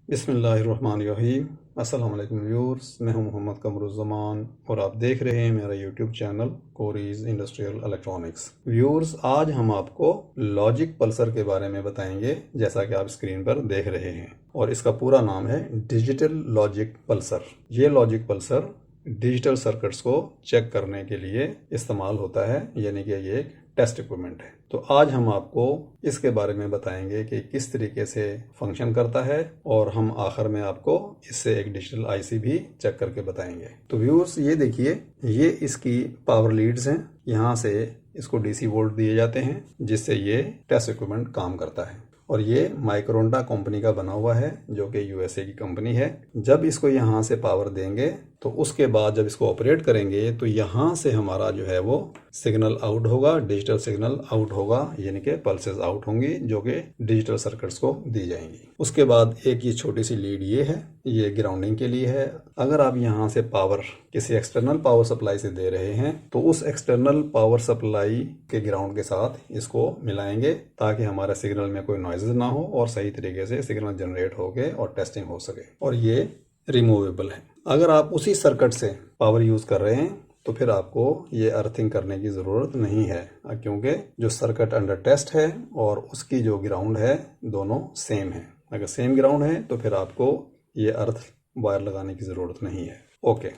बिस्मिल्लाहिर्रहमानिर्रहीम। अस्सलाम वालेकुम व्यूअर्स, मैं हूं मोहम्मद कमरुज़्ज़मान और आप देख रहे हैं मेरा YouTube channel Cori's industrial electronics. Viewers, आज हम आपको लॉजिक पल्सर के बारे में बताएंगे, जैसा कि आप स्क्रीन पर देख रहे हैं, और इसका पूरा नाम है डिजिटल लॉजिक पल्सर। ये लॉजिक पल्सर डिजिटल सर्किट्स को चेक करने के लिए इस्तेमाल होता है, यानी कि ये एक टेस्ट इक्विपमेंट है। तो आज हम आपको इसके बारे में बताएंगे कि किस तरीके से फंक्शन करता है, और हम आखिर में आपको इससे एक डिजिटल आईसी भी चेक करके बताएंगे। तो व्यूअर्स, ये देखिए, ये इसकी पावर लीड्स हैं। यहाँ से इसको डीसी वोल्ट दिए जाते हैं, जिससे ये टेस्ट इक्विपमेंट काम करता है। और ये माइक्रोंडा कंपनी का बना हुआ है, जो कि यूएसए की कंपनी है। जब इसको यहाँ से पावर देंगे तो उसके बाद जब इसको ऑपरेट करेंगे तो यहाँ से हमारा जो है वो सिग्नल आउट होगा, डिजिटल सिग्नल आउट होगा, यानी कि पल्सेस आउट होंगी, जो कि डिजिटल सर्किट्स को दी जाएंगी। उसके बाद एक ये छोटी सी लीड ये है, ये ग्राउंडिंग के लिए है। अगर आप यहाँ से पावर किसी एक्सटर्नल पावर सप्लाई से दे रहे हैं तो उस एक्सटर्नल पावर सप्लाई के ग्राउंड के साथ इसको मिलाएंगे, ताकि हमारे सिग्नल में कोई नॉइजेस ना हो और सही तरीके से सिग्नल जनरेट होके और टेस्टिंग हो सके। और ये रिमूवेबल है। अगर आप उसी सर्किट से पावर यूज कर रहे हैं तो फिर आपको ये अर्थिंग करने की ज़रूरत नहीं है, क्योंकि जो सर्किट अंडर टेस्ट है और उसकी जो ग्राउंड है दोनों सेम है। अगर सेम ग्राउंड है तो फिर आपको ये अर्थ वायर लगाने की ज़रूरत नहीं है। ओके,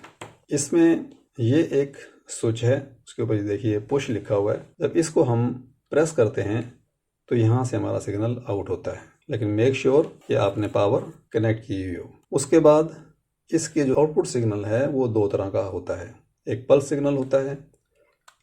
इसमें ये एक स्विच है, उसके ऊपर देखिए पुश लिखा हुआ है। जब इसको हम प्रेस करते हैं तो यहाँ से हमारा सिग्नल आउट होता है, लेकिन मेक श्योर कि आपने पावर कनेक्ट की हुई हो। उसके बाद इसके जो आउटपुट सिग्नल है वो दो तरह का होता है। एक पल्स सिग्नल होता है।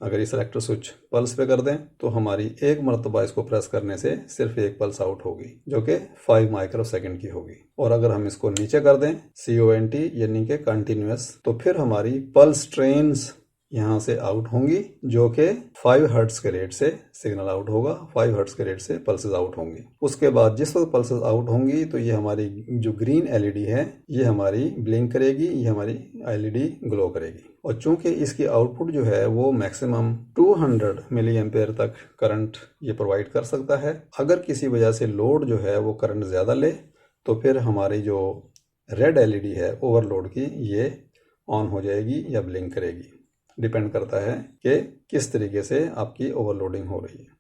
अगर ये सेलेक्टर स्विच पल्स पे कर दें तो हमारी एक मरतबा इसको प्रेस करने से सिर्फ एक पल्स आउट होगी, जो कि 5 माइक्रो सेकेंड की होगी। और अगर हम इसको नीचे कर दें, CONT यानी कि कंटिन्यूअस, तो फिर हमारी पल्स ट्रेन्स यहाँ से आउट होंगी, जो कि 5 हर्ट्ज के रेट से सिग्नल आउट होगा, 5 हर्ट्ज के रेट से पल्सेस आउट होंगी। उसके बाद जिस वक्त पल्सेस आउट होंगी तो ये हमारी जो ग्रीन LED है ये हमारी ब्लिंक करेगी, ये हमारी LED ग्लो करेगी। और चूंकि इसकी आउटपुट जो है वो मैक्सिमम 200 मिली एम्पेयर तक करंट ये प्रोवाइड कर सकता है। अगर किसी वजह से लोड जो है वो करंट ज़्यादा ले तो फिर हमारी जो रेड LED है ओवरलोड की, ये ऑन हो जाएगी या ब्लिंक करेगी। डिपेंड करता है कि किस तरीके से आपकी ओवरलोडिंग हो रही है।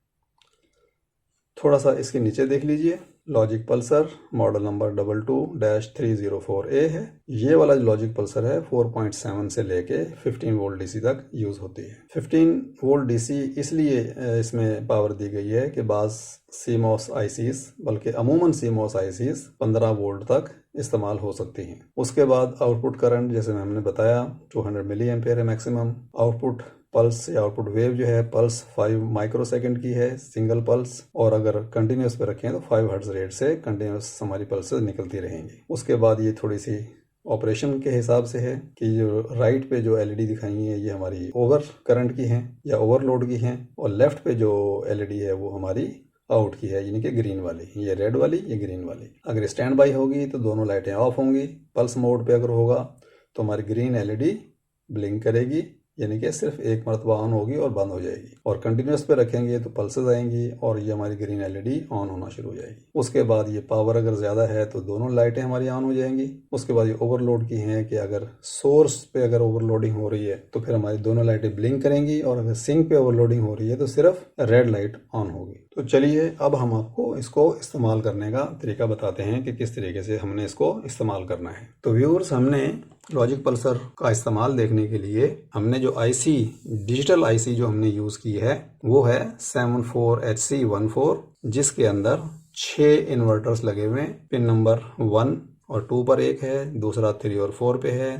थोड़ा सा इसके नीचे देख लीजिए, logic Pulsar model number 22-304A है। ये वाला लॉजिक पल्सर है 4.7 से लेके 15 वोल्ट DC तक यूज़ होती है। 15 वोल्ट DC इसलिए इसमें पावर दी गई है कि बाज़ CMOS ICs, बल्कि अमूमन CMOS ICs 15 वोल्ट तक इस्तेमाल हो सकती हैं। उसके बाद आउटपुट करंट, जैसे हमने बताया, 200 मिली एम्पेयर है मैक्सिमम। आउटपुट पल्स या आउटपुट वेव जो है पल्स 5 माइक्रो सेकेंड की है, सिंगल पल्स। और अगर कंटिन्यूस पे रखें तो 5 हर्ट्ज रेट से कंटिन्यूस हमारी पल्सेस निकलती रहेंगी। उसके बाद ये थोड़ी सी ऑपरेशन के हिसाब से है कि जो राइट पे जो LED दिखाई है ये हमारी ओवर करंट की हैं या ओवरलोड की हैं, और लेफ्ट पे जो LED है वो हमारी आउट की है, यानी कि ग्रीन वाली। ये रेड वाली, ये ग्रीन वाली। अगर स्टैंड बाई होगी तो दोनों लाइटें ऑफ होंगी। पल्स मोड पे अगर होगा तो हमारी ग्रीन LED ब्लिंक करेगी, यानी कि सिर्फ एक मरतबा ऑन होगी और बंद हो जाएगी। और कंटिन्यूस पे रखेंगे तो पल्सेस आएंगी और ये हमारी ग्रीन LED ऑन होना शुरू हो जाएगी। उसके बाद ये पावर अगर ज़्यादा है तो दोनों लाइटें हमारी ऑन हो जाएंगी। उसके बाद ये ओवरलोड की हैं कि अगर सोर्स पे अगर ओवरलोडिंग हो रही है तो फिर हमारी दोनों लाइटें ब्लिंक करेंगी, और अगर सिंक पे ओवरलोडिंग हो रही है तो सिर्फ रेड लाइट ऑन होगी। तो चलिए अब हम आपको इसको इस्तेमाल करने का तरीका बताते हैं कि किस तरीके से हमने इसको इस्तेमाल करना है। तो व्यूअर्स, हमने लॉजिक पल्सर का इस्तेमाल देखने के लिए हमने जो IC, डिजिटल IC जो हमने यूज़ की है वो है 74HC14, जिसके अंदर 6 इन्वर्टर्स लगे हुए हैं। पिन नंबर 1 और 2 पर एक है, दूसरा 3 और 4 पे है,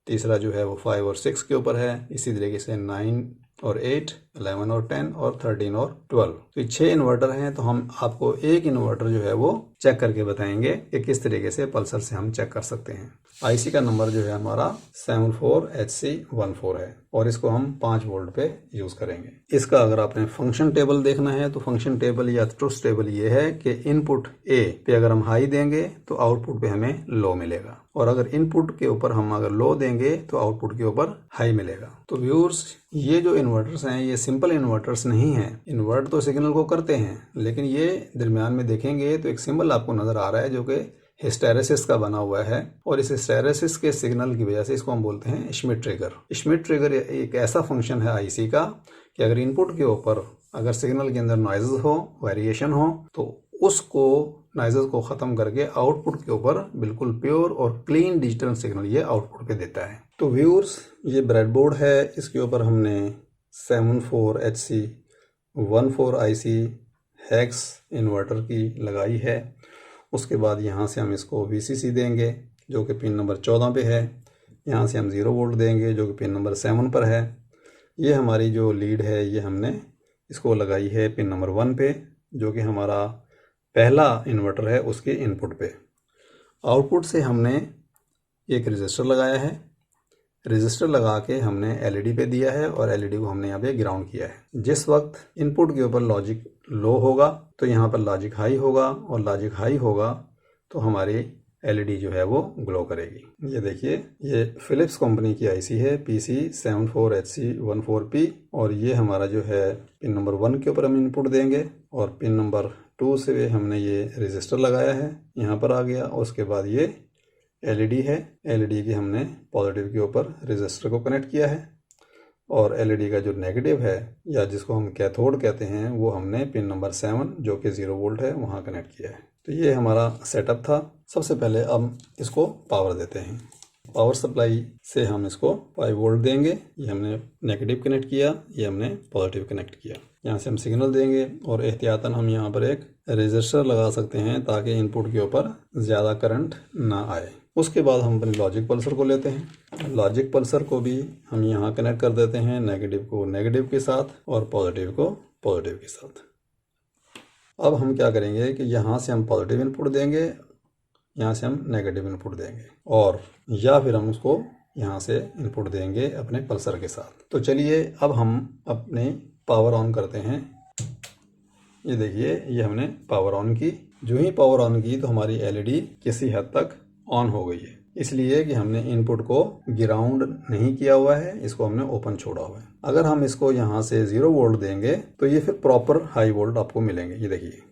तीसरा जो है वो 5 और 6 के ऊपर है, इसी तरीके से 9 और 8, 11 और 10 और 13 और 12। तो ये 6 इन्वर्टर हैं। तो हम आपको एक इन्वर्टर जो है वो चेक करके बताएंगे कि किस तरीके से पल्सर से हम चेक कर सकते हैं। IC का नंबर जो है हमारा 74HC14 है, और इसको हम 5 वोल्ट पे यूज़ करेंगे। इसका अगर आपने फंक्शन टेबल देखना है तो फंक्शन टेबल या ट्रुथ टेबल ये है कि इनपुट A पे अगर हम हाई देंगे तो आउटपुट पे हमें लो मिलेगा, और अगर इनपुट के ऊपर हम अगर लो देंगे तो आउटपुट के ऊपर हाई मिलेगा। तो व्यूअर्स, ये जो इन्वर्टर्स हैं ये सिंपल इन्वर्टर्स नहीं हैं। इन्वर्ट तो सिग्नल को करते हैं, लेकिन ये दरमियान में देखेंगे तो एक सिंबल आपको नज़र आ रहा है जो कि हिस्टैरिसीस का बना हुआ है और इस हिस्टैरिसीस के सिग्नल की वजह से इसको हम बोलते हैं श्मिट ट्रिगर। श्मिट ट्रिगर एक ऐसा फंक्शन है आईसी का कि अगर इनपुट के ऊपर अगर सिग्नल के अंदर नॉइजेस हो, वेरिएशन हो, तो उसको नॉइजेस को ख़त्म करके आउटपुट के ऊपर बिल्कुल प्योर और क्लीन डिजिटल सिग्नल ये आउटपुट पे देता है। तो व्यूअर्स, ये ब्रेडबोर्ड है, इसके ऊपर हमने 74HC14IC हेक्स इन्वर्टर की लगाई है। उसके बाद यहाँ से हम इसको VCC देंगे जो कि पिन नंबर 14 पे है। यहाँ से हम 0 वोल्ट देंगे जो कि पिन नंबर 7 पर है। ये हमारी जो लीड है ये हमने इसको लगाई है पिन नंबर 1 पे, जो कि हमारा पहला इन्वर्टर है उसके इनपुट पे। आउटपुट से हमने एक रजिस्टर लगाया है, रजिस्टर लगा के हमने एलईडी पे दिया है और एलईडी को हमने यहाँ पे ग्राउंड किया है। जिस वक्त इनपुट के ऊपर लॉजिक लो होगा तो यहाँ पर लॉजिक हाई होगा और लॉजिक हाई होगा तो हमारी एलईडी जो है वो ग्लो करेगी। ये देखिए, ये फिलिप्स कंपनी की आईसी है PC74HC14P और ये हमारा जो है पिन नंबर 1 के ऊपर हम इनपुट देंगे और पिन नंबर 2 से हमने ये रजिस्टर लगाया है, यहाँ पर आ गया। और उसके बाद ये एलईडी है, एलईडी की हमने पॉजिटिव के ऊपर रजिस्टर को कनेक्ट किया है और एलईडी का जो नेगेटिव है या जिसको हम कैथोड कहते हैं वो हमने पिन नंबर 7 जो कि 0 वोल्ट है वहाँ कनेक्ट किया है। तो ये हमारा सेटअप था। सबसे पहले अब इसको पावर देते हैं। पावर सप्लाई से हम इसको 5 वोल्ट देंगे। ये हमने नेगेटिव कनेक्ट किया, ये हमने पॉजिटिव कनेक्ट किया। यहाँ से हम सिग्नल देंगे और एहतियातन हम यहाँ पर एक रजिस्टर लगा सकते हैं ताकि इनपुट के ऊपर ज़्यादा करंट ना आए। उसके बाद हम अपने लॉजिक पल्सर को लेते हैं। लॉजिक पल्सर को भी हम यहाँ कनेक्ट कर देते हैं, नेगेटिव को नेगेटिव के साथ और पॉजिटिव को पॉजिटिव के साथ। अब हम क्या करेंगे कि यहाँ से हम पॉजिटिव इनपुट देंगे, यहाँ से हम नेगेटिव इनपुट देंगे और या फिर हम उसको यहाँ से इनपुट देंगे अपने पल्सर के साथ। तो चलिए अब हम अपने पावर ऑन करते हैं। ये देखिए, ये हमने पावर ऑन की। जो ही पावर ऑन की तो हमारी एलईडी किसी हद तक ऑन हो गई है, इसलिए कि हमने इनपुट को ग्राउंड नहीं किया हुआ है, इसको हमने ओपन छोड़ा हुआ है। अगर हम इसको यहाँ से 0 वोल्ट देंगे तो ये फिर प्रॉपर हाई वोल्ट आपको मिलेंगे। ये देखिए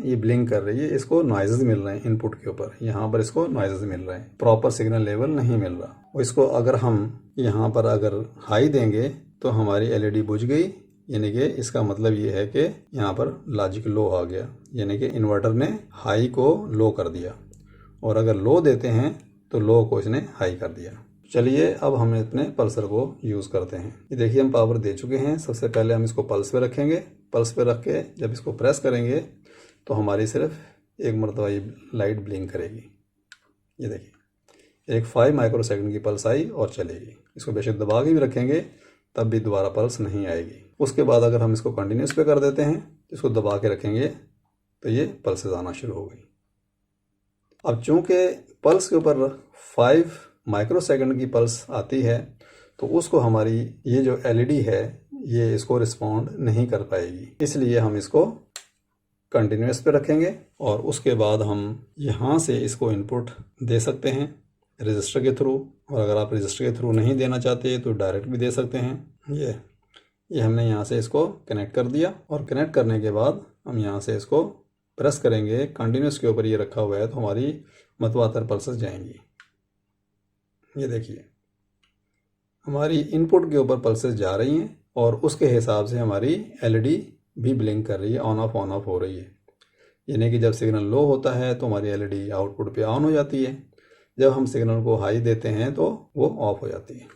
ये ब्लिंक कर रही है, इसको नॉइजेस मिल रहे हैं इनपुट के ऊपर, यहाँ पर इसको नॉइजेस मिल रहे हैं, प्रॉपर सिग्नल लेवल नहीं मिल रहा। और इसको अगर हम यहाँ पर अगर हाई देंगे तो हमारी एलईडी बुझ गई, यानी कि इसका मतलब ये है कि यहाँ पर लॉजिक लो आ गया, यानी कि इन्वर्टर ने हाई को लो कर दिया। और अगर लो देते हैं तो लो को इसने हाई कर दिया। चलिए अब हम अपने पल्सर को यूज़ करते हैं। ये देखिए, हम पावर दे चुके हैं। सबसे पहले हम इसको पल्स पे रखेंगे। पल्स पे रख के जब इसको प्रेस करेंगे तो हमारी सिर्फ एक मरतबा ये लाइट ब्लिंक करेगी। ये देखिए, एक 5 माइक्रोसेकंड की पल्स आई और चलेगी। इसको बेशक दबा के भी रखेंगे तब भी दोबारा पल्स नहीं आएगी। उसके बाद अगर हम इसको कंटिन्यूस पे कर देते हैं, इसको दबा के रखेंगे तो ये पल्सेस आना शुरू हो गई। अब चूंकि पल्स के ऊपर 5 माइक्रोसेकंड की पल्स आती है तो उसको हमारी ये जो एलईडी है ये इसको रिस्पॉन्ड नहीं कर पाएगी, इसलिए हम इसको कंटिन्यूस पे रखेंगे और उसके बाद हम यहाँ से इसको इनपुट दे सकते हैं रजिस्टर के थ्रू। और अगर आप रजिस्टर के थ्रू नहीं देना चाहते तो डायरेक्ट भी दे सकते हैं। ये हमने यहाँ से इसको कनेक्ट कर दिया और कनेक्ट करने के बाद हम यहाँ से इसको प्रेस करेंगे। कंटिन्यूस के ऊपर ये रखा हुआ है तो हमारी मतवातर पल्सेस जाएंगी। ये देखिए, हमारी इनपुट के ऊपर पल्सेस जा रही हैं और उसके हिसाब से हमारी एलईडी भी ब्लिंक कर रही है, ऑन ऑफ हो रही है। यानी कि जब सिग्नल लो होता है तो हमारी एलईडी आउटपुट पे ऑन हो जाती है, जब हम सिग्नल को हाई देते हैं तो वो ऑफ हो जाती है।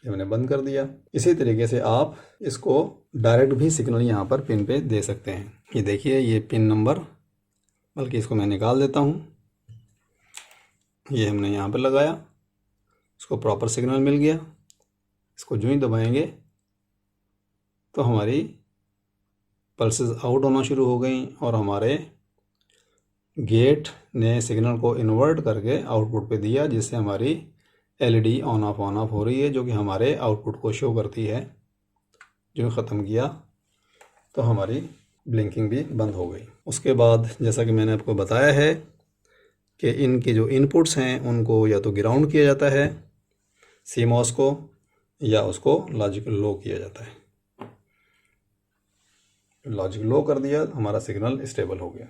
ये मैंने बंद कर दिया। इसी तरीके से आप इसको डायरेक्ट भी सिग्नल यहाँ पर पिन पे दे सकते हैं। ये देखिए, ये पिन नंबर, बल्कि इसको मैं निकाल देता हूँ। ये हमने यहाँ पर लगाया, इसको प्रॉपर सिग्नल मिल गया। इसको जो ही दबाएंगे तो हमारी पल्सेस आउट होना शुरू हो गई और हमारे गेट ने सिग्नल को इन्वर्ट करके आउटपुट पे दिया, जिससे हमारी एलईडी ऑन ऑफ हो रही है, जो कि हमारे आउटपुट को शो करती है। जो ख़त्म किया तो हमारी ब्लिंकिंग भी बंद हो गई। उसके बाद जैसा कि मैंने आपको बताया है कि इनके जो इनपुट्स हैं उनको या तो ग्राउंड किया जाता है CMOS को, या उसको लॉजिक लो किया जाता है। लॉजिक लो कर दिया, हमारा सिग्नल स्टेबल हो गया।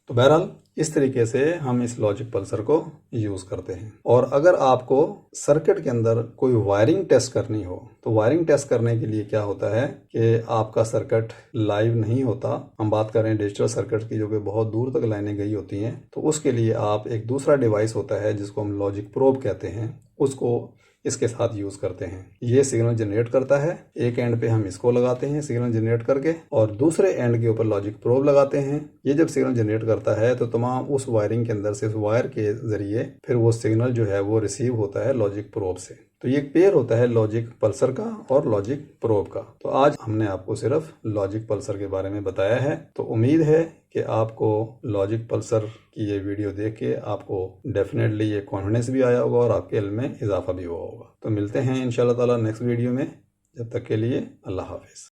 तो बहरहाल इस तरीके से हम इस लॉजिक पल्सर को यूज़ करते हैं। और अगर आपको सर्किट के अंदर कोई वायरिंग टेस्ट करनी हो तो वायरिंग टेस्ट करने के लिए क्या होता है कि आपका सर्किट लाइव नहीं होता, हम बात करें डिजिटल सर्किट की जो कि बहुत दूर तक लाइनें गई होती हैं, तो उसके लिए आप एक दूसरा डिवाइस होता है जिसको हम लॉजिक प्रोब कहते हैं, उसको इसके साथ यूज़ करते हैं। ये सिग्नल जनरेट करता है, एक एंड पे हम इसको लगाते हैं सिग्नल जनरेट करके और दूसरे एंड के ऊपर लॉजिक प्रोब लगाते हैं। ये जब सिग्नल जनरेट करता है तो तमाम उस वायरिंग के अंदर से उस वायर के जरिए फिर वो सिग्नल जो है वो रिसीव होता है लॉजिक प्रोब से। तो ये एक पेयर होता है लॉजिक पल्सर का और लॉजिक प्रोब का। तो आज हमने आपको सिर्फ लॉजिक पल्सर के बारे में बताया है। तो उम्मीद है कि आपको लॉजिक पल्सर की ये वीडियो देख के आपको डेफिनेटली ये कॉन्फिडेंस भी आया होगा और आपके इल्म में इजाफा भी हुआ होगा। तो मिलते हैं इंशाल्लाह ताला नेक्स्ट वीडियो में। जब तक के लिए अल्लाह हाफिज़।